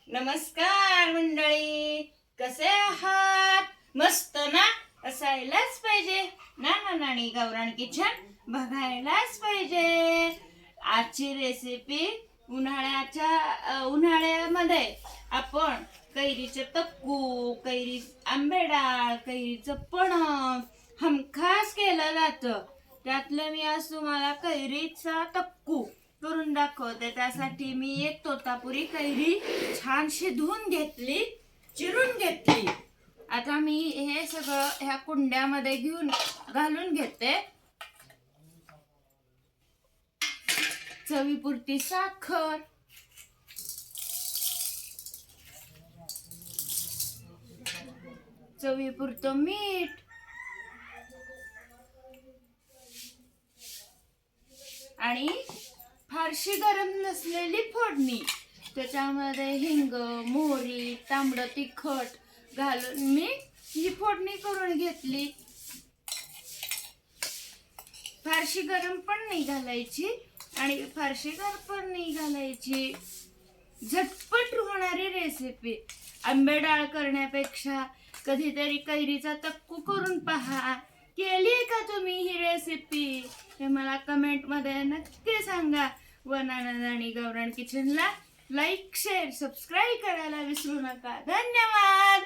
नमस्कार मंडळी, कसे आहात? मस्त ना? असायलाच पाहिजे. नाना नानी गावरान किचन बघायलाच पाहिजे. आजची रेसिपी उन्हाळ्यामध्ये आपण कैरीचे तक्कू, कैरी आंबेडाळ, कैरीचं पणस हमखास केलं जातं. त्यातलं मी आज तुम्हाला कैरीचा तक्कू करून दाखवते. त्यासाठी मी एक तोतापुरी कैरी छान शिधून घेतली, चिरून घेतली. आता मी हे सगळं ह्या कुंड्यामध्ये घालून घेते. चवीपुरती साखर, चवीपुरतं मीठ, आणि फारशी गरम नसलेली फोडणी. त्याच्यामध्ये हिंग, मोहरी, तांबडं तिखट घालून मी ही फोडणी करून घेतली. फारशी गरम पण नाही घालायची आणि फारशी गार पण नाही घालायची. झटपट होणारी रेसिपी. आंबेडाळ करण्यापेक्षा कधीतरी कैरीचा तक्कू करून पहा. केली का तुम्ही ही रेसिपी? हे मला कमेंट मध्ये नक्की सांगा. व नाना नानी गावरान किचनला लाईक, शेअर, सबस्क्राईब करायला विसरू नका. धन्यवाद.